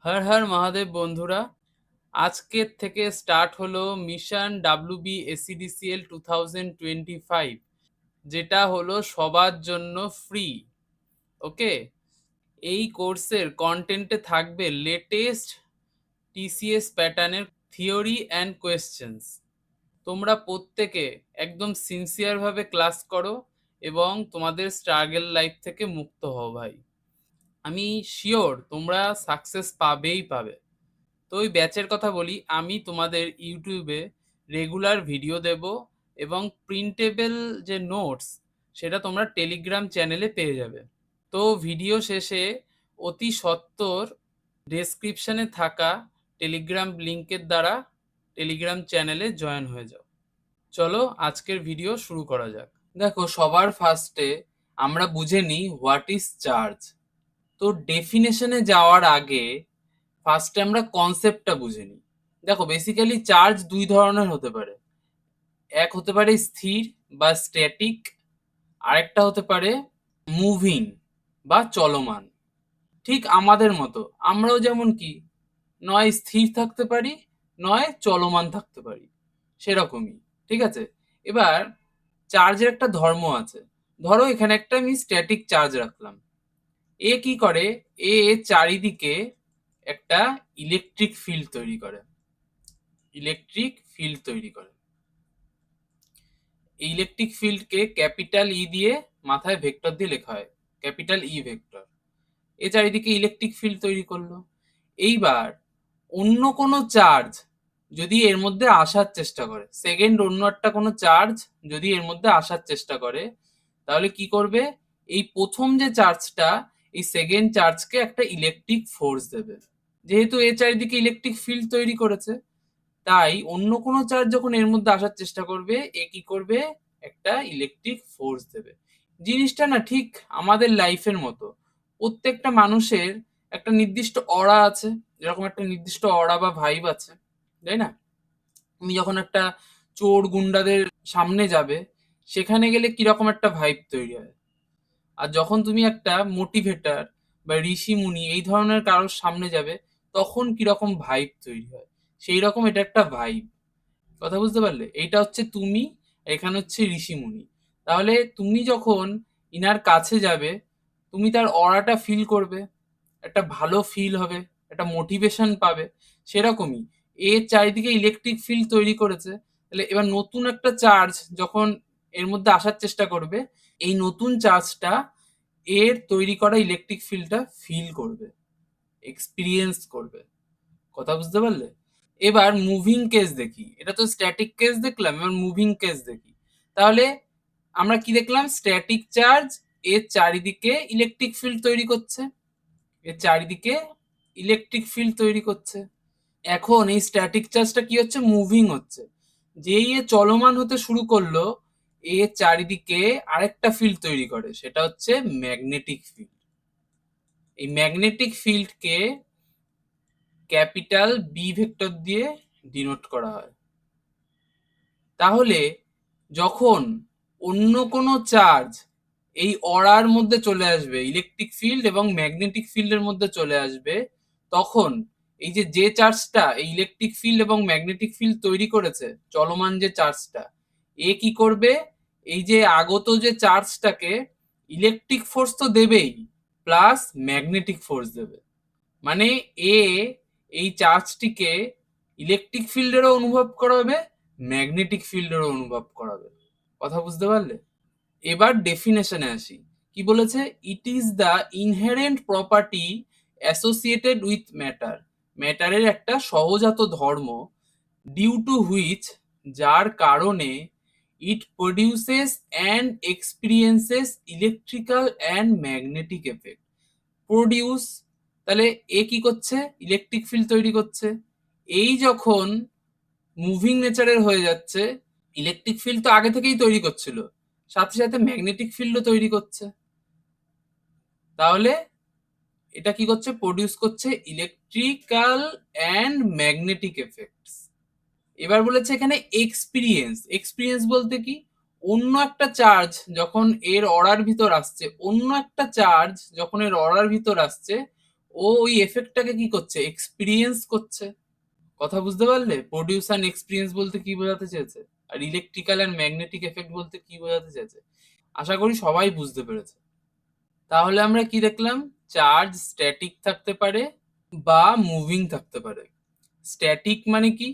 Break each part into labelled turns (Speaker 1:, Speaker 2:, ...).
Speaker 1: হর হর মহাদেব বন্ধুরা, আজকের থেকে স্টার্ট হলো মিশন ডাব্লিউবি এসিডিসিএল 2025, যেটা হলো সবার জন্য ফ্রি। ওকে, এই কোর্সের কন্টেন্টে থাকবে লেটেস্ট টিসিএস প্যাটার্নের থিওরি অ্যান্ড কোয়েশ্চেন্স। তোমরা প্রত্যেকে একদম সিনসিয়ারভাবে ক্লাস করো এবং তোমাদের স্ট্রাগল লাইফ থেকে মুক্ত হও ভাই। আমি শিওর তোমরা সাকসেস পাবেই পাবে। তো ওই ব্যাচের কথা বলি, আমি তোমাদের ইউটিউবে রেগুলার ভিডিও দেব এবং প্রিন্টেবল যে নোটস সেটা তোমরা টেলিগ্রাম চ্যানেলে পেয়ে যাবে। তো ভিডিও শেষে অতি সত্বর ডেসক্রিপশনে থাকা টেলিগ্রাম লিংকের দ্বারা টেলিগ্রাম চ্যানেলে জয়েন হয়ে যাও। চলো আজকের ভিডিও শুরু করা যাক। দেখো, সবার ফার্স্টে আমরা বুঝে নিই হোয়াট ইজ চার্জ। তো ডেফিনেশনে যাওয়ার আগে ফার্স্টে আমরা কনসেপ্টটা বুঝে নিই। দেখো, বেসিক্যালি চার্জ দুই ধরনের হতে পারে। এক হতে পারে স্থির বা স্ট্যাটিক, আরেকটা হতে পারে মুভিং বা চলমান। ঠিক আমাদের মতো আমরাও যেমন কি নয় স্থির থাকতে পারি, নয় চলমান থাকতে পারি, সেরকমই। ঠিক আছে, এবার চার্জের একটা ধর্ম আছে। ধরো এখানে একটা আমি স্ট্যাটিক চার্জ রাখলাম। এ কি করে, এ চারিদিকে একটা ইলেকট্রিক ফিল্ড তৈরি করে। এই ইলেকট্রিক ফিল্ডকে ক্যাপিটাল ই দিয়ে মাথায় ভেক্টর দিয়ে লেখা হয়, ক্যাপিটাল ই ভেক্টর। এ চারিদিকে ইলেকট্রিক ফিল্ড তৈরি করলো। এইবার অন্য কোনো চার্জ যদি এর মধ্যে আসার চেষ্টা করে, সেকেন্ড অন্য একটা কোনো চার্জ যদি এর মধ্যে আসার চেষ্টা করে, তাহলে কি করবে, এই প্রথম যে চার্জটা এই সেকেন্ড চার্জকে একটা ইলেকট্রিক ফোর্স দেবে। যেহেতু এ চারিদিকে ইলেকট্রিক ফিল্ড তৈরি করেছে, তাই অন্য কোনো চার্জ যখন এর মধ্যে আসার চেষ্টা করবে, এ কি করবে, একটা ইলেকট্রিক ফোর্স দেবে। জিনিসটা না ঠিক আমাদের লাইফের মতো। প্রত্যেকটা মানুষের একটা নির্দিষ্ট অরা আছে, যেরকম একটা নির্দিষ্ট অরা বা ভাইব আছে, তাই না? তুমি যখন একটা চোর গুন্ডাদের সামনে যাবে, সেখানে গেলে কিরকম একটা ভাইব তৈরি হয়। আর যখন তুমি একটা মোটিভেটার বা ঋষি মুনি এই ধরনের কারোর সামনে যাবে, তখন কিরকম ভাইব তৈরি হয়। সেই রকম এটা একটা ভাইব। কথা বুঝতে পারলে? এইটা হচ্ছে তুমি, এখানে হচ্ছে ঋষিমুনি। তাহলে তুমি যখন ইনার কাছে যাবে, তুমি তার অরাটা ফিল করবে, একটা ভালো ফিল হবে, একটা মোটিভেশন পাবে। সেরকমই এর চারিদিকে ইলেকট্রিক ফিল্ড তৈরি করেছে। তাহলে এবার নতুন একটা চার্জ যখন এর মধ্যে আসার চেষ্টা করবে, এই নতুন চার্জটা এর তৈরি করা ইলেকট্রিক ফিল্ডটা ফিল করবে, এক্সপিরিয়েন্স করবে। কথা বুঝতে পারলে? এবার মুভিং কেস দেখি। এটা তো স্ট্যাটিক কেস দেখলাম, এবার মুভিং কেস দেখি। তাহলে আমরা কি দেখলাম, স্ট্যাটিক চার্জ এর চারিদিকে ইলেকট্রিক ফিল্ড তৈরি করছে, এর চারিদিকে ইলেকট্রিক ফিল্ড তৈরি করছে। এখন এই স্ট্যাটিক চার্জটা কি হচ্ছে, মুভিং হচ্ছে। যেই এ চলমান হতে শুরু করলো, এর চারিদিকে আরেকটা ফিল্ড তৈরি করে, সেটা হচ্ছে ম্যাগনেটিক ফিল্ড। এই ম্যাগনেটিক ফিল্ডকে ক্যাপিটাল বি ভেক্টর দিয়ে ডিনোট করা হয়। তাহলে যখন অন্য কোনো চার্জ এই অরার মধ্যে চলে আসবে, ইলেকট্রিক ফিল্ড এবং ম্যাগনেটিক ফিল্ডের মধ্যে চলে আসবে, তখন এই যে যে চার্জটা এই ইলেকট্রিক ফিল্ড এবং ম্যাগনেটিক ফিল্ড তৈরি করেছে, চলমান যে চার্জটা, এ কি করবে, এই যে আগত যে চার্জটাকে ইলেকট্রিক ফোর্স তো দেবেই, প্লাস ম্যাগনেটিক ফোর্স দেবে। মানে এ এই চার্জটিকে ইলেকট্রিক ফিল্ডেরও অনুভব করাবে, ম্যাগনেটিক ফিল্ডেরও অনুভব করাবে। কথা বুঝতে পারলে? এবার ডেফিনেশনে আসি। কি বলেছে, it is the inherent property associated with matter. ম্যাটারের একটা সহজাত ধর্ম, ডিউ টু হুইচ, যার কারণে it produces and experiences electrical and magnetic effect. Produce, তাহলে এ কি করছে, ইলেকট্রিক ফিল্ড তৈরি করছে। এই যখন মুভিং নেচারের হয়ে যাচ্ছে, ইলেকট্রিক ফিল্ড তো আগে থেকেই তৈরি করছিল, সাথে সাথে ম্যাগনেটিক ফিল্ডও তৈরি করছে। তাহলে এটা কি করছে, প্রডিউস করছে ইলেকট্রিক্যাল অ্যান্ড ম্যাগনেটিক এফেক্টস। এবার বলেছে এখানে এক্সপিরিয়েন্স। এক্সপিরিয়েন্স বলতে কি, অন্য একটা চার্জ যখন এর অরার ভিতর আসছে, অন্য একটা চার্জ যখন এর অরার ভিতর আসছে, ও ওই এফেক্টটাকে কি করছে, এক্সপিরিয়েন্স করছে। কথা বুঝতে পারলে? প্রডিউস অ্যান্ড এক্সপিরিয়েন্স বলতে কি বোঝাতে চেয়েছে, আর ইলেকট্রিক্যাল অ্যান্ড ম্যাগনেটিক এফেক্ট বলতে কি বোঝাতে চেয়েছে। আশা করি সবাই বুঝতে পেরেছে। তাহলে আমরা কি দেখলাম, চার্জ স্ট্যাটিক থাকতে পারে বা মুভিং থাকতে পারে। স্ট্যাটিক মানে কি,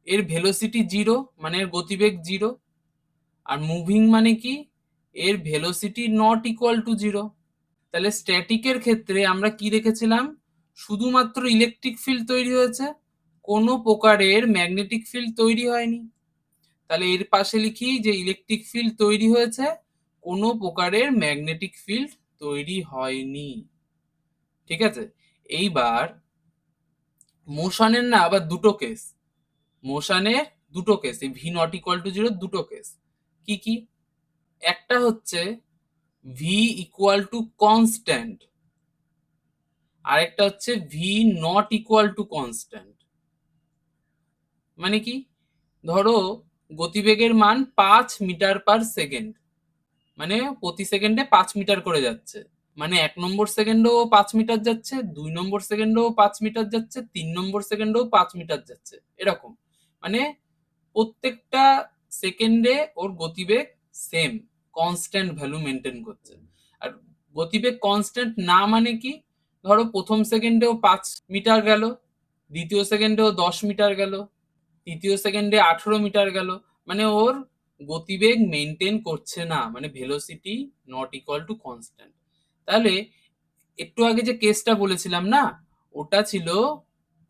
Speaker 1: এর ভেলোসিটি জিরো, মানে এর গতিবেগ জিরো। আর মুভিং মানে কি, এর velocity not equal two zero. তাহলে স্ট্যাটিকের ক্ষেত্রে আমরা কি দেখেছিলাম, শুধুমাত্র ইলেকট্রিক ফিল্ড তৈরি হয়েছে, কোনো প্রকারের ম্যাগনেটিক ফিল্ড তৈরি হয়নি। তাহলে এর পাশে লিখি যে ইলেকট্রিক ফিল্ড তৈরি হয়েছে, কোনো প্রকারের ম্যাগনেটিক ফিল্ড তৈরি হয়নি। ঠিক আছে, এইবার মোশনের না আবার দুটো কেস, মোশনের দুটো কেস, এই V naught equal two zero দুটো কেস। কি কি? একটা হচ্ছে ভি ইকুয়াল টু কনস্ট্যান্ট, আরেকটা হচ্ছে V naught equal to constant. মানে কি, ধরো গতিবেগের মান 5 মিটার/সেকেন্ড, মানে প্রতি সেকেন্ডে 5 মিটার করে যাচ্ছে। মানে 1 নম্বর সেকেন্ডেও 5 মিটার যাচ্ছে, 2 নম্বর সেকেন্ডেও 5 মিটার যাচ্ছে, 3 নম্বর সেকেন্ডেও 5 মিটার যাচ্ছে, এরকম। মানে প্রত্যেকটা সেকেন্ডে ওর গতিবেগ সেম কনস্ট্যান্ট ভ্যালু মেনটেন করছে। আর গতিবেগ কনস্ট্যান্ট না মানে কি, ধরো প্রথম সেকেন্ডেও 5 মিটার গেল, দ্বিতীয় সেকেন্ডেও 10 মিটার গেল, তৃতীয় সেকেন্ডে 18 মিটার গেল, মানে ওর গতিবেগ মেনটেন করছে না, মানে velocity not equal to constant. তাহলে একটু আগে যে কেসটা বলেছিলাম না, ওটা ছিল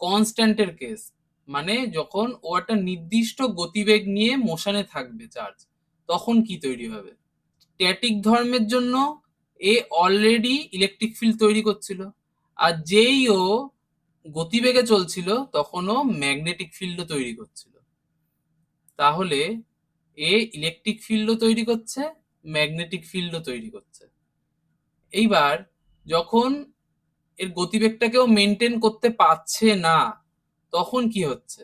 Speaker 1: কনস্ট্যান্টের কেস। মানে যখন ও একটা নির্দিষ্ট গতিবেগ নিয়ে মোশনে থাকবে চার্জ, তখন কি তৈরি হবে। স্ট্যাটিক ধর্মের জন্য এ অলরেডি ইলেকট্রিক ফিল্ড তৈরি করছিল, আর যেই ও গতিবেগে চলছিল তখন ও ম্যাগনেটিক ফিল্ডও তৈরি করছিল। তাহলে এ ইলেকট্রিক ফিল্ডও তৈরি করছে, ম্যাগনেটিক ফিল্ডও তৈরি করছে। এইবার যখন এর গতিবেগটাকেও মেনটেন করতে পারছে না, তখন কি হচ্ছে,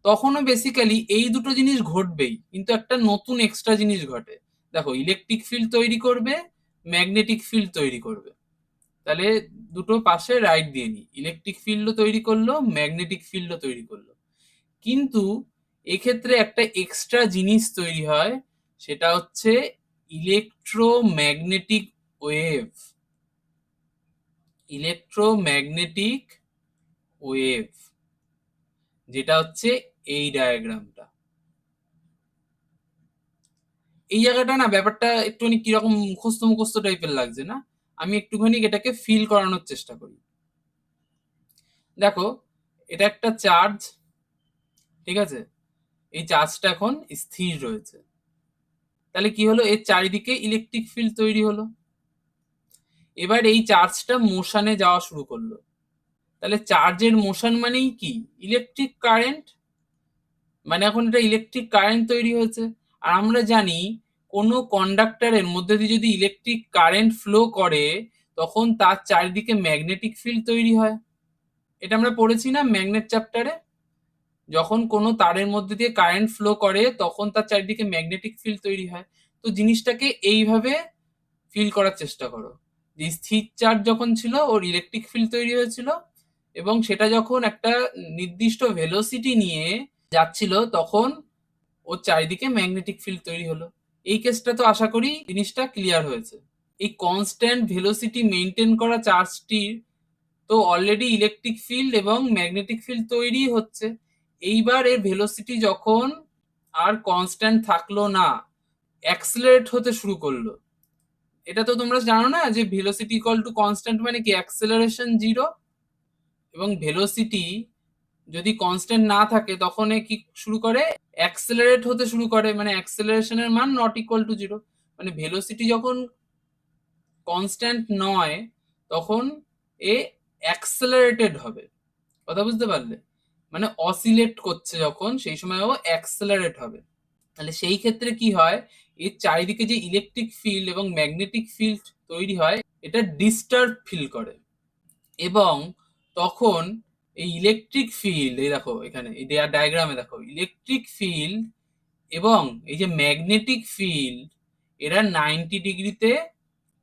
Speaker 1: তখনও বেসিক্যালি এই দুটো জিনিস ঘটবেই, কিন্তু একটা নতুন এক্সট্রা জিনিস ঘটে। দেখো, ইলেকট্রিক ফিল্ড তৈরি করবে, ম্যাগনেটিক ফিল্ড তৈরি করবে। তাহলে দুটো পাশে রাইট দিয়ে নি, ইলেকট্রিক ফিল্ডও তৈরি করলো, ম্যাগনেটিক ফিল্ডও তৈরি করলো। কিন্তু এক্ষেত্রে একটা এক্সট্রা জিনিস তৈরি হয়, সেটা হচ্ছে ইলেকট্রোম্যাগনেটিক ওয়েভ। ইলেকট্রোম্যাগনেটিক ওয়েভ, যেটা হচ্ছে এই ডায়াগ্রামটা। এই জায়গাটা না ব্যাপারটা একটুখানি কিরকম মুখস্থ মুখস্থ টাইপের লাগছে না, আমি একটুখানি এটাকে ফিল করানোর চেষ্টা করি। দেখো, এটা একটা চার্জ, ঠিক আছে, এই চার্জটা এখন স্থির রয়েছে। তাহলে কি হলো, এর চারিদিকে ইলেকট্রিক ফিল্ড তৈরি হলো। এবার এই চার্জটা মোশনে যাওয়া শুরু করলো। তাহলে চার্জের মোশন মানেই কি, ইলেকট্রিক কারেন্ট। মানে এখন এটা ইলেকট্রিক কারেন্ট তৈরি হয়েছে। আর আমরা জানি কোনো কন্ডাক্টরের মধ্যে দিয়ে যদি ইলেকট্রিক কারেন্ট ফ্লো করে, তখন তার চারিদিকে ম্যাগনেটিক ফিল্ড তৈরি হয়। এটা আমরা পড়েছি না ম্যাগনেট চ্যাপ্টারে, যখন কোনো তারের মধ্যে দিয়ে কারেন্ট ফ্লো করে তখন তার চারিদিকে ম্যাগনেটিক ফিল্ড তৈরি হয়। তো জিনিসটাকে এইভাবে ফিল করার চেষ্টা করো, যে স্থির চার্জ যখন ছিল ওর ইলেকট্রিক ফিল্ড তৈরি হয়েছিল, এবং সেটা যখন একটা নির্দিষ্ট ভেলোসিটি নিয়ে যাচ্ছিল তখন ওর চারিদিকে ম্যাগনেটিক ফিল্ড তৈরি হলো। এই কেসটা তো আশা করি জিনিসটা ক্লিয়ার হয়েছে। এই কনস্ট্যান্ট ভেলোসিটি মেনটেন করা চার্জটির তো অলরেডি ইলেকট্রিক ফিল্ড এবং ম্যাগনেটিক ফিল্ড তৈরি হচ্ছে। এইবার এর ভেলোসিটি যখন আর কনস্ট্যান্ট থাকলো না, অ্যাক্সেলারেট হতে শুরু করলো। এটা তো তোমরা জানো না যে ভেলোসিটি ইকুয়াল টু কনস্ট্যান্ট মানে কি, অ্যাক্সেলারেশন জিরো। এবং ভেলোসিটি যদি কনস্ট্যান্ট না থাকে তখন এ কি শুরু করে, অ্যাক্সেলারেট হতে শুরু করে, মানে অ্যাক্সেলারেশনের মান নট ইকুয়াল টু জিরো। মানে ভেলোসিটি যখন কনস্ট্যান্ট নয় তখন এ অ্যাক্সেলারেটেড হবে। কথা বুঝতে পারলে? মানে অসিলেট করছে যখন, সেই সময় ও অ্যাক্সেলারেট হবে। তাহলে সেই ক্ষেত্রে কি হয়, এর চারিদিকে যে ইলেকট্রিক ফিল্ড এবং ম্যাগনেটিক ফিল্ড তৈরি হয়, এটা ডিস্টার্ব ফিল করে। এবং তখন এই ইলেকট্রিক ফিল্ড, এই দেখো এখানে এই ডায়াগ্রামে দেখো, ইলেকট্রিক ফিল্ড এবং এই যে ম্যাগনেটিক ফিল্ড, এরা 90 ডিগ্রিতে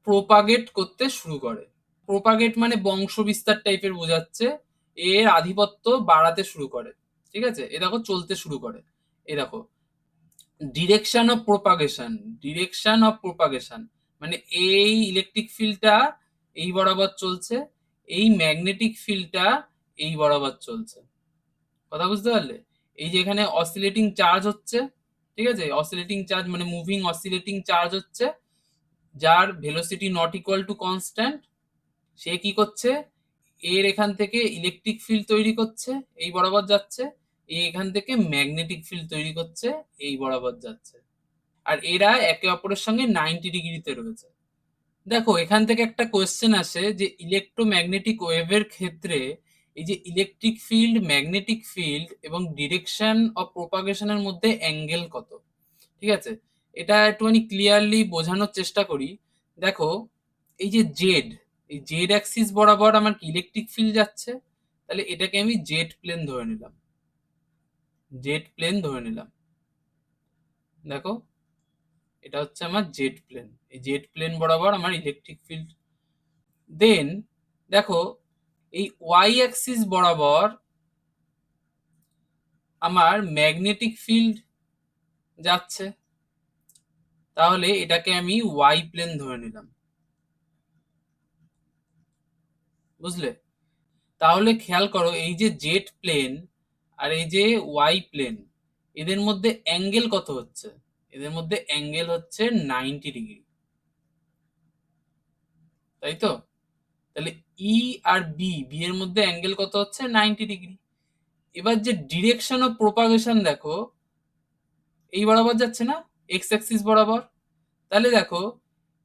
Speaker 1: প্রোপাগেট করতে শুরু করে। প্রোপাগেট মানে বংশ বিস্তার টাইপের বোঝাচ্ছে, এর আধিপত্য বাড়াতে শুরু করে, ঠিক আছে, এ দেখো চলতে শুরু করে। এ দেখো direction of propagation, direction of propagation মানে এই ইলেকট্রিক ফিল্ডটা এই বরাবর চলছে, এই ম্যাগনেটিক ফিল্ডটা এই বরাবর চলছে। কথা বুঝতে পারলে? এই যে এখানে অসিলেটিং চার্জ হচ্ছে, ঠিক আছে, অসিলেটিং চার্জ মানে মুভিং অসিলেটিং চার্জ হচ্ছে, যার velocity not equal to constant. সে কি করছে, এর এখান থেকে ইলেকট্রিক ফিল্ড তৈরি করছে, এই বরাবর যাচ্ছে, এখান থেকে ম্যাগনেটিক ফিল্ড তৈরি করছে, এই বরাবর যাচ্ছে। আর এরা একে অপরের সঙ্গে 90 ডিগ্রিতে রয়েছে। দেখো এখান থেকে একটা কোয়েশ্চেন আসে যে ইলেকট্রোম্যাগনেটিক ওয়েভের ক্ষেত্রে এই যে ইলেকট্রিক ফিল্ড, ম্যাগনেটিক ফিল্ড এবং ডিরেকশন অফ প্রোপাগেশনের মধ্যে অ্যাঙ্গেল কত, ঠিক আছে, এটা একটুখানি ক্লিয়ারলি বোঝানোর চেষ্টা করি। দেখো এই যে জেড, এই জেড অ্যাক্সিস বরাবর আমার ইলেকট্রিক ফিল্ড যাচ্ছে, তাহলে এটাকে আমি জেড প্লেন ধরে নিলাম, জেড প্লেন ধরে নিলাম। দেখো এটা হচ্ছে আমার জেড প্লেন, এই জেড প্লেন বরাবর আমার ইলেকট্রিক ফিল্ড। দেন দেখো এই ওয়াই অ্যাক্সিস বরাবর আমার ম্যাগনেটিক ফিল্ড যাচ্ছে, তাহলে এটাকে আমি ওয়াই প্লেন ধরে নিলাম, বুঝলে? তাহলে খেয়াল করো এই যে জেড প্লেন আর এই যে ওয়াই প্লেন, এদের মধ্যে অ্যাঙ্গেল কত হচ্ছে, এদের মধ্যে অ্যাঙ্গেল হচ্ছে 90 ডিগ্রি, তাই তো? তাহলে ই আর বি, বি এর মধ্যে অ্যাঙ্গেল কত হচ্ছে, 90 ডিগ্রি। এবার যে ডিরেকশন অফ প্রোপাগেশন দেখো এই বরাবর যাচ্ছে না, এক্স অ্যাক্সিস বরাবর, তাহলে দেখো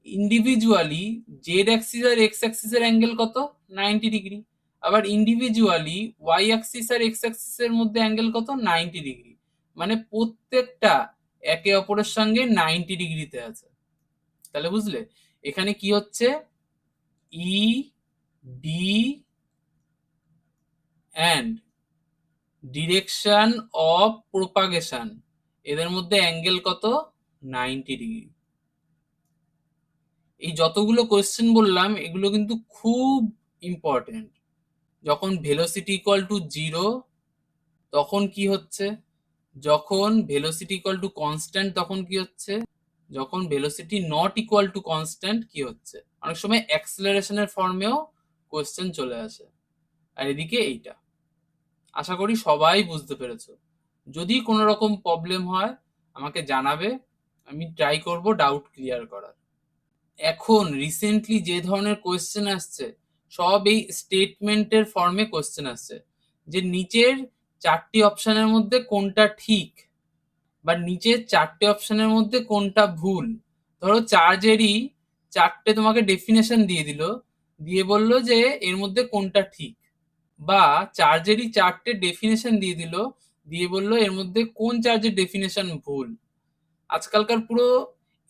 Speaker 1: ইন্ডিভিজুয়ালি জেড অ্যাক্সিস আর এক্স অ্যাক্সিসের অ্যাঙ্গেল কত, 90 ডিগ্রি। আবার ইন্ডিভিজুয়ালি ওয়াই অ্যাক্সিস আর এক্স অ্যাক্সিসের মধ্যে অ্যাঙ্গেল কত, 90 ডিগ্রি। মানে প্রত্যেকটা একে অপরের সঙ্গে 90 ডিগ্রিতে আছে। তাহলে বুঝলে এখানে কি হচ্ছে, E B and direction of propagation, এদের মধ্যে অ্যাঙ্গেল কত, 90 ডিগ্রি। এই যতগুলো কোয়েশ্চেন বললাম এগুলো কিন্তু খুব ইম্পর্টেন্ট। যখন ভেলোসিটি ইকুয়াল টু 0 তখন কি হচ্ছে, যখন ভেলোসিটি ইকুয়াল টু কনস্ট্যান্ট তখন কি হচ্ছে, যখন velocity not equal to constant কি হচ্ছে। অনেক সময় অ্যাক্সেলারেশনের ফর্মেও কোয়েশ্চেন চলে আসে। আর এদিকে এইটা, আশা করি সবাই বুঝতে পেরেছো। যদি কোনো রকম প্রবলেম হয় আমাকে জানাবে, আমি ট্রাই করব ডাউট ক্লিয়ার করার। এখন রিসেন্টলি যে ধরনের কোয়েশ্চেন আসছে সব এই স্টেটমেন্টের ফর্মে কোয়েশ্চেন আসছে, যে নিচের 4টি অপশনের মধ্যে কোনটা ঠিক, বা নিচের 4টে অপশনের মধ্যে কোনটা ভুল। ধরো চার্জেরই 4টে তোমাকে ডেফিনেশন দিয়ে দিল, দিয়ে বলল যে এর মধ্যে কোনটা ঠিক, বা চার্জেরই 4টে ডেফিনেশন দিয়ে দিল, দিয়ে বলল এর মধ্যে কোন চার্জের ডেফিনেশন ভুল। আজকালকার পুরো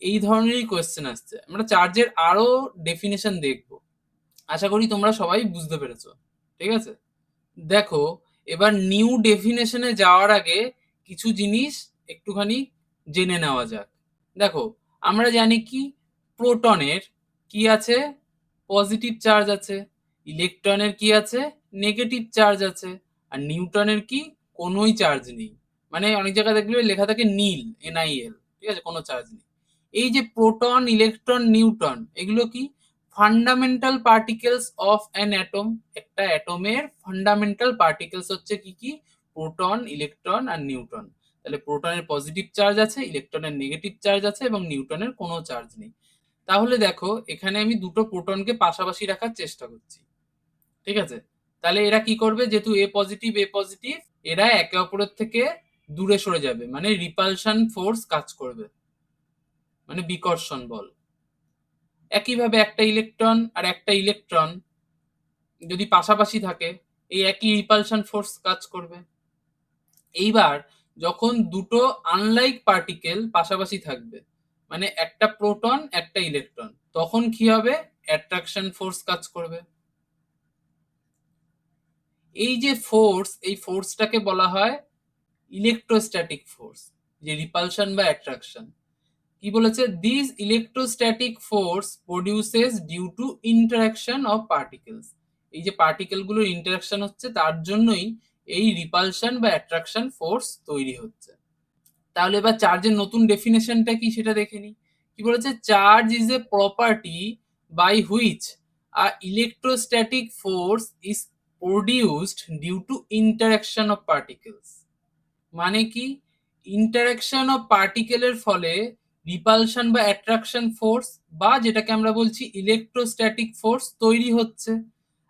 Speaker 1: এই ধরনেরই কোয়েশ্চেন আসছে। আমরা চার্জের আরো ডেফিনেশন দেখব। আশা করি তোমরা সবাই বুঝতে পেরেছো, ঠিক আছে? দেখো এবার নিউ ডেফিনেশনে যাওয়ার আগে কিছু জিনিস একটুখানি জেনে নেওয়া যাক। দেখো আমরা জানি কি, প্রোটনের কি আছে, পজিটিভ চার্জ আছে, ইলেকট্রনের কি আছে, নেগেটিভ চার্জ আছে, আর নিউটনের কি, কোনোই চার্জ নেই। মানে অনেক জায়গায় দেখবে লেখা থাকে নীল, NIL, ঠিক আছে, কোনো চার্জ নেই। এই যে প্রোটন, ইলেকট্রন, নিউট্রন, এগুলো কি fundamental particles of an atom. একটা অ্যাটমের ফান্ডামেন্টাল পার্টিকেলস হচ্ছে কি কি, প্রোটন, ইলেকট্রন আর নিউট্রন। তাহলে প্রোটনের পজিটিভ চার্জ আছে, ইলেকট্রনের নেগেটিভ চার্জ আছে এবং নিউটনের কোনো চার্জ নেই। তাহলে দেখো এখানে আমি দুটো প্রোটনকে পাশাপাশি রাখার চেষ্টা করছি, ঠিক আছে? তাহলে এরা কি করবে, যেহেতু এ পজিটিভ এ পজিটিভ, এরা একে অপরের থেকে দূরে সরে যাবে, মানে রিপালশন ফোর্স কাজ করবে, মানে বিকর্ষণ বল। একইভাবে একটা ইলেকট্রন আর একটা ইলেকট্রন যদি পাশাপাশি থাকে, এই একই রিপালশন ফোর্স কাজ করবে। এইবার যখন দুটো আনলাইক পার্টিকেল পাশাপাশি থাকবে, মানে একটা প্রোটন একটা ইলেকট্রন, তখন কি হবে, অ্যাট্রাকশন ফোর্স কাজ করবে। এই যে ফোর্স, এই ফোর্সটাকে বলা হয় ইলেকট্রোস্ট্যাটিক ফোর্স, যে রিপালশন বা অ্যাট্রাকশন। কি বলেছে, this electrostatic force produces due to interaction of particles. এই যে পার্টিকেল গুলোর ইন্টারাকশন হচ্ছে তার জন্যই এই রিপালশন বা অ্যাট্রাকশন ফোর্স তৈরি হচ্ছে। তাহলে এবার চার্জের নতুন ডেফিনেশনটা কি সেটা দেখে নি। কি বলেছে, charge is a property by which a electrostatic force is produced due to interaction of particles. মানে কি, ইন্টারাকশন অফ পার্টিকেলের ফলে রিপালশন বা অ্যাট্রাকশন ফোর্স বা যেটাকে আমরা বলছি ইলেকট্রোস্ট্যাটিক ফোর্স তৈরি হচ্ছে।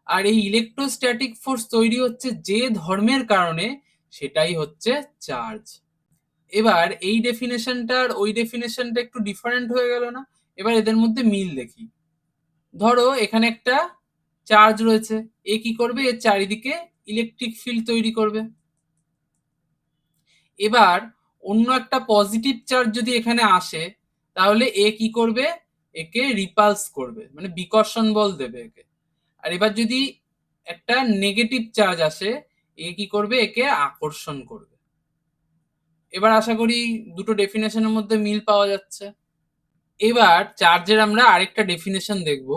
Speaker 1: আর এই ইলেকট্রোস্ট্যাটিক ফোর্স তৈরি হচ্ছে যে ধর্মের কারণে, সেটাই হচ্ছে চার্জ। এবার এই ডেফিনেশনটা আর ওই ডেফিনেশনটা একটু ডিফারেন্ট হয়ে গেল না? এবার এদের মধ্যে মিল দেখি। ধরো এখানে একটা চার্জ রয়েছে, এ কি করবে, এর চারিদিকে ইলেকট্রিক ফিল্ড তৈরি করবে। এবার অন্য একটা পজিটিভ চার্জ যদি এখানে আসে, তাহলে এ কি করবে, একে রিপালস করবে, মানে বিকর্ষণ বল দেবে একে। আর এবার যদি একটা নেগেটিভ চার্জ আসে, এ কি করবে, একে আকর্ষণ করবে। এবার আশা করি দুটো ডেফিনেশনের মধ্যে মিল পাওয়া যাচ্ছে। এবার চার্জের আমরা আরেকটা ডেফিনেশন দেখব,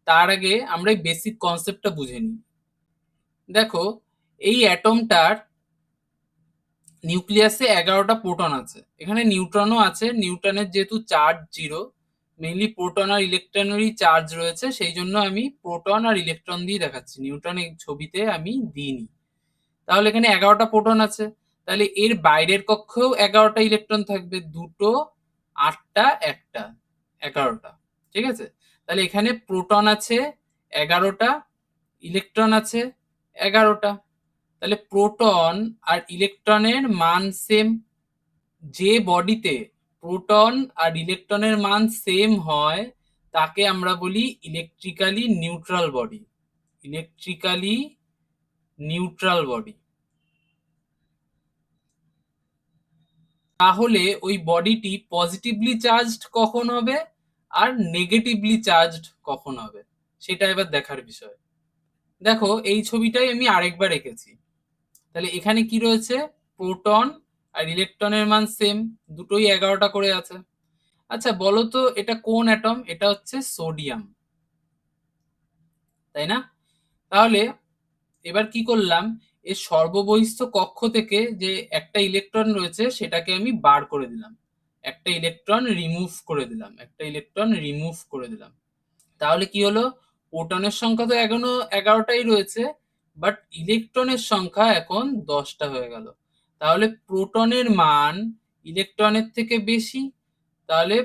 Speaker 1: তার আগে আমরা এই বেসিক কনসেপ্টটা বুঝে নিই। দেখো, এই অ্যাটমটার নিউক্লিয়াসে 11টা প্রোটন আছে, এখানে নিউট্রনও আছে। নিউট্রনের যেহেতু চার্জ 0, মেইনলি প্রোটন আর ইলেকট্রনেরই চার্জ রয়েছে, সেই জন্য আমি প্রোটন আর ইলেকট্রন দিয়ে দেখাচ্ছি, নিউট্রন এই ছবিতে আমি দিইনি। তাহলে এখানে 11টা প্রোটন আছে, তাহলে এর বাইরের কক্ষেও 11টা ইলেকট্রন থাকবে, দুটো, 8টা, একটা, 11টা। ঠিক আছে, তাহলে এখানে প্রোটন আছে 11টা, ইলেকট্রন আছে 11টা। তাহলে প্রোটন আর ইলেকট্রনের মান সেম। যে বডিতে প্রোটন আর ইলেকট্রনের মান সেম হয় তাকে আমরা বলি electrically neutral body. Electrically neutral body. তাহলে ওই বডিটি পজিটিভলি চার্জড কখন হবে আর নেগেটিভলি চার্জড কখন হবে, সেটা এবার দেখার বিষয়। দেখো এই ছবিটাই আমি আরেকবার এঁকেছি। তাহলে এখানে কি রয়েছে, প্রোটন আর ইলেকট্রনের মান সেম, দুটোই 11টা করে আছে। আচ্ছা বলো তো এটা কোন অ্যাটম, এটা হচ্ছে সোডিয়াম, তাই না? তাহলে এবার কি করলাম, এর সর্ববহিস্থ কক্ষ থেকে যে একটা ইলেকট্রন রয়েছে সেটাকে আমি বার করে দিলাম, একটা ইলেকট্রন রিমুভ করে দিলাম, একটা ইলেকট্রন রিমুভ করে দিলাম। তাহলে কি হলো, প্রোটনের সংখ্যা তো এখনো 11টাই রয়েছে, বাট ইলেকট্রনের সংখ্যা এখন 10টা হয়ে গেল। তাহলে প্রোটনের মান ইলেকট্রনের থেকে বেশি, তাহলে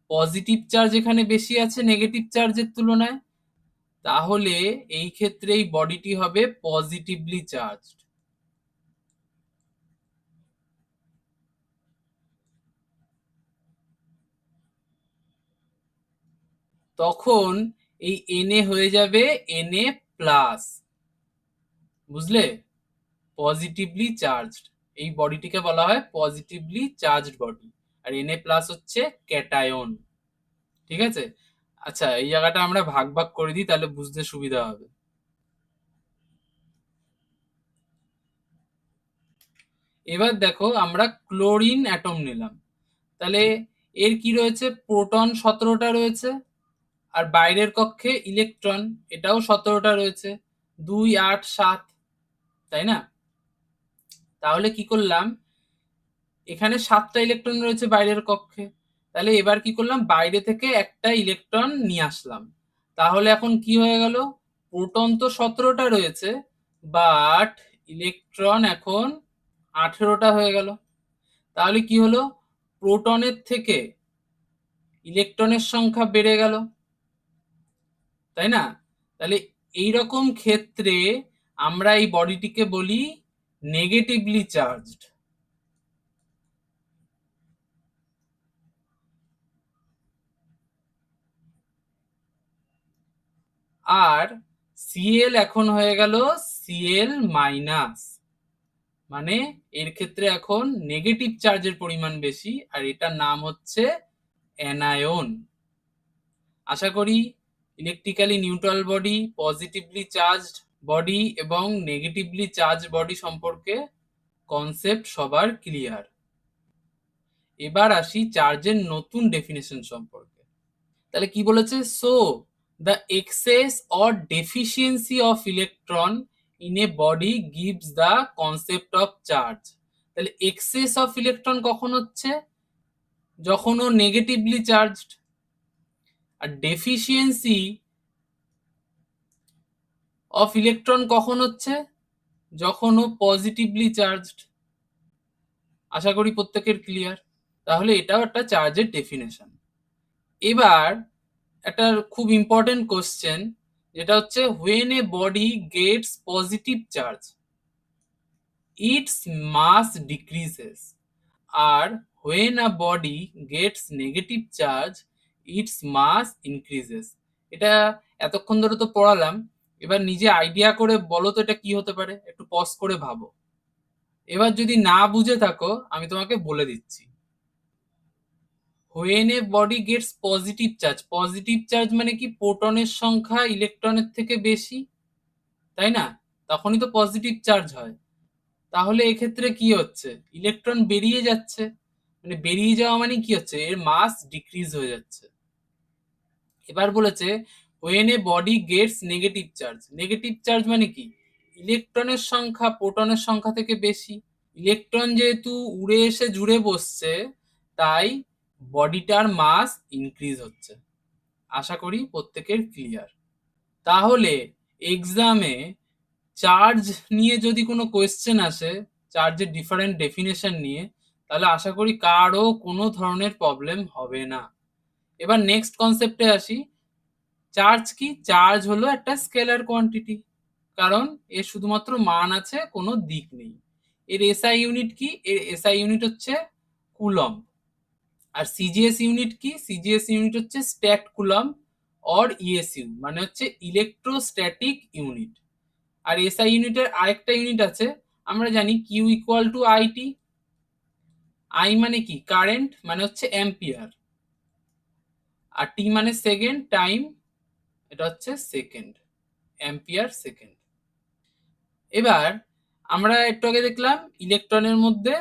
Speaker 1: পজিটিভ চার্জ এখানে বেশি আছে নেগেটিভ চার্জের তুলনায়। তাহলে এই ক্ষেত্রে এই বডিটি হবে পজিটিভলি চার্জড। তখন এই Na হয়ে যাবে Na প্লাস, বুঝলে, পজিটিভলি চার্জড। এই বডিটিকে বলা হয় পজিটিভলি চার্জড বডি, আর Na প্লাস হচ্ছে ক্যাটায়ন। ঠিক আছে, আচ্ছা এই জায়গাটা আমরা ভাগ ভাগ করে দিই, তাহলে বুঝতে সুবিধা হবে। এবার দেখো আমরা ক্লোরিন অ্যাটম নিলাম, তাহলে এর কি রয়েছে, প্রোটন 17টা রয়েছে, আর বাইরের কক্ষে ইলেকট্রন এটাও 17টা রয়েছে, 2, 8, 7, তাই না? তাহলে কি করলাম, এখানে 7টা ইলেকট্রন রয়েছে বাইরের কক্ষে, তাহলে এবার কি করলাম, বাইরে থেকে একটা ইলেকট্রন নিয়ে আসলাম। তাহলে এখন কি হয়ে গেল, প্রোটন তো 17টা রয়েছে, বাট ইলেকট্রন এখন 18টা হয়ে গেল। তাহলে কি হলো, প্রোটনের থেকে ইলেকট্রনের সংখ্যা বেড়ে গেল, তাই না? তাহলে এই রকম ক্ষেত্রে আমরা এই বডিটিকে বলি নেগেটিভলি চার্জড। আর Cl এখন হয়ে গেল Cl মাইনাস, মানে এর ক্ষেত্রে এখন নেগেটিভ চার্জের পরিমাণ বেশি, আর এটার নাম হচ্ছে অ্যানায়ন। আশা করি electrically neutral body, positively charged body এবং নেগেটিভলি চার্জ বডি সম্পর্কে কনসেপ্ট সবার ক্লিয়ার। এবার আসি চার্জের নতুন ডেফিনেশন সম্পর্কে। তাহলে কি বলেছে? So the excess or deficiency of electron in a body gives the concept of charge. তাহলে এক্সেস অফ ইলেকট্রন কখন হচ্ছে? যখন ও নেগেটিভলি চার্জড। আর ডেফিসিয়েন্সি অফ ইলেকট্রন কখন হচ্ছে? যখন ও পজিটিভলি চার্জড। আশা করি প্রত্যেকের ক্লিয়ার। তাহলে এটাও একটা চার্জের ডেফিনেশন। এবার একটা খুব ইম্পর্টেন্ট কোশ্চেন, যেটা হচ্ছে when a body gets positive charge its mass decreases, R when a body gets negative charge its mass increases। এটা এতক্ষণ ধরে তো পড়ালাম, এবার নিজে আইডিয়া করে বলো তো এটা কি হতে পারে, একটু পজ করে ভাবো। এবার যদি না বুঝে থাকো আমি তোমাকে বলে দিচ্ছি। when a body gets positive charge মানে কি? প্রোটনের সংখ্যা ইলেকট্রনের থেকে বেশি, তাই না? তখনই তো পজিটিভ চার্জ হয়। তাহলে এক্ষেত্রে কি হচ্ছে? ইলেকট্রন বেরিয়ে যাচ্ছে। মানে বেরিয়ে যাওয়া মানে কি হচ্ছে? এর মাস ডিক্রিজ হয়ে যাচ্ছে। এবার বলেছে when a body gets negative charge মানে কি? ইলেকট্রনের সংখ্যা প্রোটনের সংখ্যা থেকে বেশি। ইলেকট্রন যেহেতু উড়ে এসে জুড়ে বসছে, তাই বডিটার মাস ইনক্রিজ হচ্ছে। আশা করি প্রত্যেকের ক্লিয়ার। তাহলে এক্সামে চার্জ নিয়ে যদি কোনো কোয়েশ্চেন আসে, চার্জের ডিফারেন্ট ডেফিনেশন নিয়ে, তাহলে আশা করি কারও কোনো ধরনের প্রবলেম হবে না। এবার নেক্সট কনসেপ্টে আসি। চার্জ কি? চার্জ হলো একটা স্কেলার কোয়ান্টিটি, কারণ এর শুধুমাত্র মান আছে, কোনো দিক নেই। এর এসআই ইউনিট কি? এর এসআই ইউনিট হচ্ছে কুলম্ব। আর সিজিএস ইউনিট কি? সিজিএস ইউনিট হচ্ছে স্ট্যাট কুলম্ব অর ইএসইউ, মানে হচ্ছে ইলেকট্রোস্ট্যাটিক ইউনিট। আর এসআই ইউনিটের আরেকটা ইউনিট আছে, আমরা জানি Q equal to IT. I মানে কি? কারেন্ট, মানে হচ্ছে অ্যাম্পিয়ার। আর টি মানে সেকেন্ড, টাইম, এটা হচ্ছে সেকেন্ড, অ্যাম্পিয়ার সেকেন্ড। এবার আমরা একটু আগে দেখলাম ইলেকট্রনের মধ্যে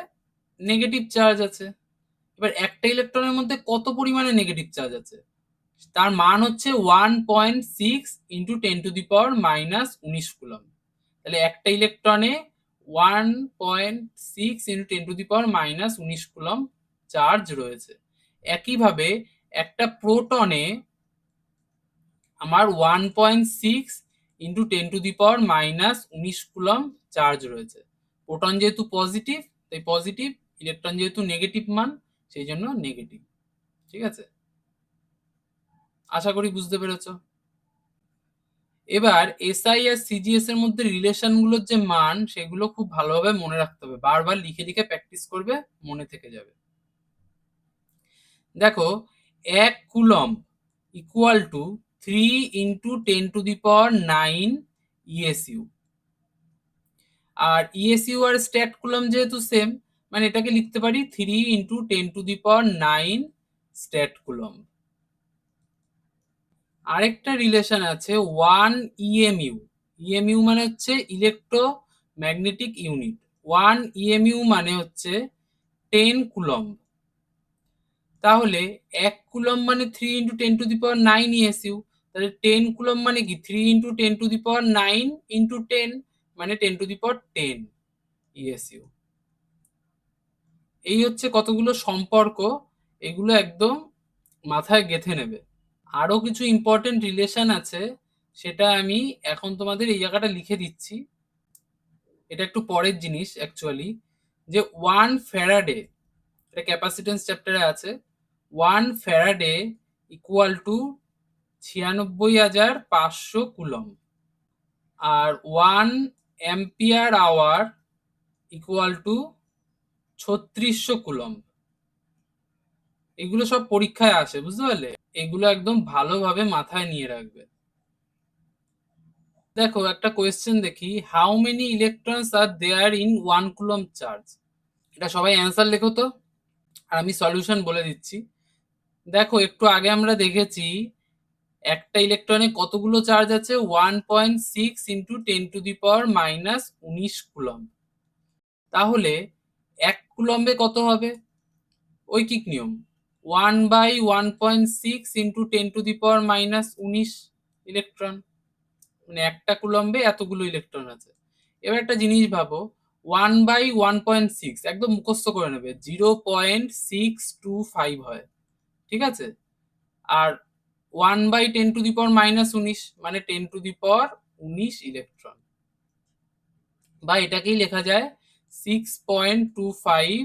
Speaker 1: নেগেটিভ চার্জ আছে। এবার একটা ইলেকট্রনের মধ্যে কত পরিমাণে নেগেটিভ চার্জ আছে? তার মান হচ্ছে 1.6 ইন্টু 10⁻⁻19 কুলম্ব। তাহলে একটা ইলেকট্রনে 1.6 ইন্টু 10⁻⁻19 কুলম্ব চার্জ রয়েছে। একইভাবে একটা প্রোটনে আমার 1.6 ইন্টু 10⁻⁻19 কুলম্ব চার্জ রয়েছে। প্রোটন যেহেতু পজিটিভ তাই পজিটিভ, ইলেকট্রন যেহেতু নেগেটিভ মান সেই জন্য নেগেটিভ। ঠিক আছে, আশা করি বুঝতে পেরেছ। এবার এসআই আর সিজিএস এর মধ্যে রিলেশন গুলোর যে মান, সেগুলো খুব ভালোভাবে মনে রাখতে হবে, বারবার লিখে লিখে প্র্যাকটিস করবে, মনে থেকে যাবে। দেখো, 1 coulomb equal to 3 into 10⁹ ESU. আর ইএসইউ আর স্ট্যাট কুলম্ব যেহেতু সেম, মানে এটাকে লিখতে পারি 3 ইন্টু 10⁹ স্ট্যাট কুলম্ব। আরেকটা রিলেশন আছে 1 ইএমইউ। ইএমইউ মানে হচ্ছে ইলেকট্রোম্যাগনেটিক ইউনিট। 1 ইএমইউ মানে হচ্ছে 10 কুলম্ব। তাহলে 1 কুলম্ব মানে 3 ইন্টু 10⁹ ইএসইউ। তাহলে 10 কুলম্ব মানে কি? 3 ইন্টু 10⁹ ইন্টু 10 মানে 10⁻10 ইএসইউ। এই হচ্ছে কতগুলো সম্পর্ক, এগুলো একদম মাথায় গেঁথে নেবে। আরো কিছু ইম্পর্টেন্ট রিলেশন আছে, সেটা আমি এখন তোমাদের এই জায়গাটা লিখে দিচ্ছি। এটা একটু পরের জিনিস অ্যাকচুয়ালি, যে 1 ফ্যারাডে, এটা ক্যাপাসিটেন্স চ্যাপ্টারে আছে, 1 ফ্যারাডে ইকুয়াল টু 96,500 কুলম্ব। আর 1 ampere hour equal to 3600 coulomb. এগুলো সব পরীক্ষায় আসে, বুঝতে পারলে? এগুলো একদম ভালোভাবে মাথায় নিয়ে রাখবে। দেখো একটা কোয়েশ্চেন দেখি, how many electrons are there in 1 coulomb charge? এটা সবাই অ্যান্সার লেখো তো, আর আমি সলিউশন বলে দিচ্ছি। দেখো একটু আগে আমরা দেখেছি একটা ইলেকট্রনে কতগুলো চার্জ আছে? 1.6 ইন্টু 10⁻⁻19 কুলম্ব। তাহলে 1 কুলম্বে কত হবে? ঐকিক নিয়ম 1/1.6 ইন্টু 10⁻⁻19 ইলেকট্রন, মানে একটা কুলম্বে এতগুলো ইলেকট্রন আছে। এবার একটা জিনিস ভাবো, 1/1.6 একদম মুখস্থ করে নেবে, 0.625 হয়, ঠিক আছে? আর 1/10⁻⁻19 মানে 10⁻19 ইলেকট্রন, বা এটাকেই লেখা যায় 6.25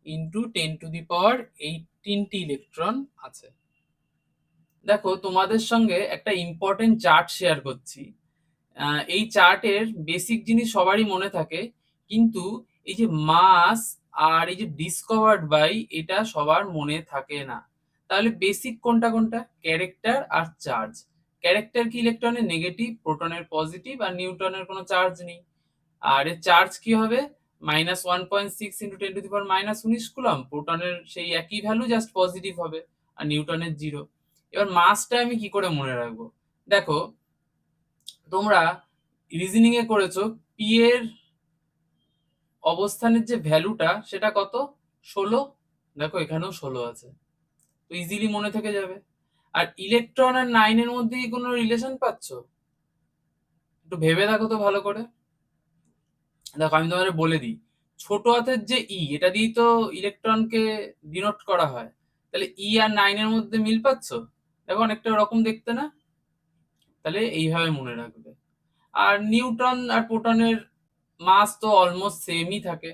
Speaker 1: ইন্টু 10⁻18 ইলেকট্রন আছে। দেখো তোমাদের সঙ্গে একটা ইম্পর্টেন্ট চার্ট শেয়ার করছি। এই চার্টের বেসিক জিনিস সবারই মনে থাকে, কিন্তু এই যে মাস আর এই যে ডিসকভার্ড বাই, এটা সবার মনে থাকে না। তাহলে বেসিক কোনটা কোনটা? ক্যারেক্টার আর চার্জ। ক্যারেক্টার কি? ইলেকট্রনের নেগেটিভ, প্রোটনের পজিটিভ, আর নিউট্রনের কোনো চার্জ নেই। আর এর চার্জ কি হবে? -1.6 ইন্টু 10⁻⁻19 কুলম্ব। প্রোটনের সেই একই ভ্যালু, জাস্ট পজিটিভ হবে, আর নিউটনের 0। এবার মাসটা আমি কি করে মনে রাখবো? দেখো তোমরা রিজনিং এ করেছো, পি এর অবস্থানের যে ভ্যালুটা সেটা কত? 16। দেখো এখানেও 16 আছে, তো ইজিলি মনে থেকে যাবে। আর ইলেকট্রন আর 9 এর মধ্যে কি কোনো রিলেশন পাচ্ছ? একটু ভেবে দেখো তো ভালো করে। দেখো আমি তোমাদের বলে দিই, ছোট হাতের যে ই, এটা দিয়েই তো ইলেকট্রনকে ডিনোট করা হয়। তাহলে ই আর 9 এর মধ্যে মিল পাচ্ছ? দেখো অনেকটা ওরকম দেখতে না? তাহলে এইভাবে মনে রাখবে। আর নিউট্রন আর প্রোটনের মাস তো অলমোস্ট সেমই থাকে।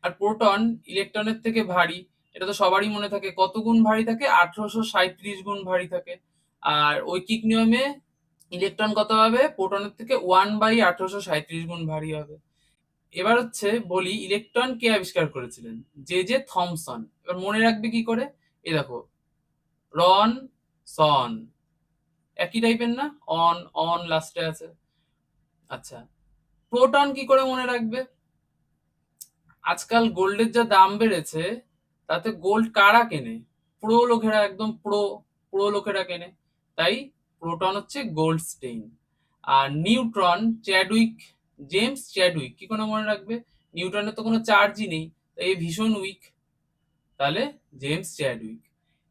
Speaker 1: আর প্রোটন ইলেকট্রনের থেকে ভারী, এটা তো সবারই মনে থাকে। কত গুণ ভারী থাকে? 1837 গুণ ভারী থাকে। আর ঐকিক নিয়মে ইলেকট্রন কত হবে? প্রোটনের থেকে 1/1837 গুণ ভারী হবে। এবার হচ্ছে বলি, ইলেকট্রন কে আবিষ্কার করেছিলেন? J Thomson. এবার মনে রাখবে কি করে? এই দেখো, রন সন, একই টাইপের না? অন অন লাস্টে আছে। আচ্ছা, প্রোটন কি করে মনে রাখবে? আজকাল গোল্ডের যা দাম বেড়েছে, তাতে গোল্ড কারা কেনে? প্রো লোকেরা, একদম প্রো লোকেরা কেনে। তাই প্রোটন হচ্ছে গোল্ড স্টেইন। আর নিউট্রন চ্যাডউইক, জেমস চ্যাডউইক। কি করে মনে রাখবে? নিউটনের তো কোনো চার্জই নেই, তাই ভীষণ উইক, তাহলে জেমস চ্যাডউইক।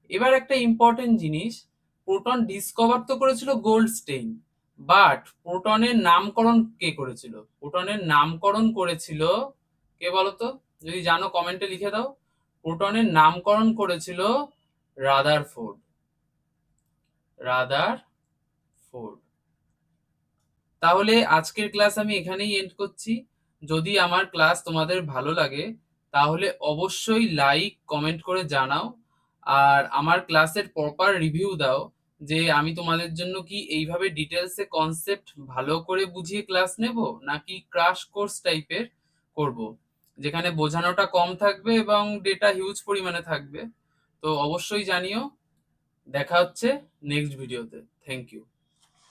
Speaker 1: এবার একটা ইম্পর্টেন্ট জিনিস, প্রোটন ডিসকভার তো করেছিল গোল্ডস্টেইন, বাট প্রোটনের নামকরণ কে করেছিল? প্রোটনের নামকরণ করেছিল কে বলতো? যদি জানো কমেন্টে লিখে দাও। প্রোটনের নামকরণ করেছিল রাদারফোর্ড। রাদারফোর্ড। তাহলে আজকের ক্লাস আমি এখানেই এন্ড করছি। যদি আমার ক্লাস তোমাদের ভালো লাগে তাহলে অবশ্যই লাইক কমেন্ট করে জানাও, আর আমার ক্লাসের প্রপার রিভিউ দাও, যে আমি তোমাদের জন্য কি এইভাবে ডিটেলসে কনসেপ্ট ভালো করে বুঝিয়ে ক্লাস নেব, নাকি ক্রাশ কোর্স টাইপের করব, যেখানে বোঝানোটা কম থাকবে এবং ডেটা হিউজ পরিমাণে থাকবে। তো অবশ্যই জানিও। দেখা হচ্ছে নেক্সট ভিডিওতে। Thank you.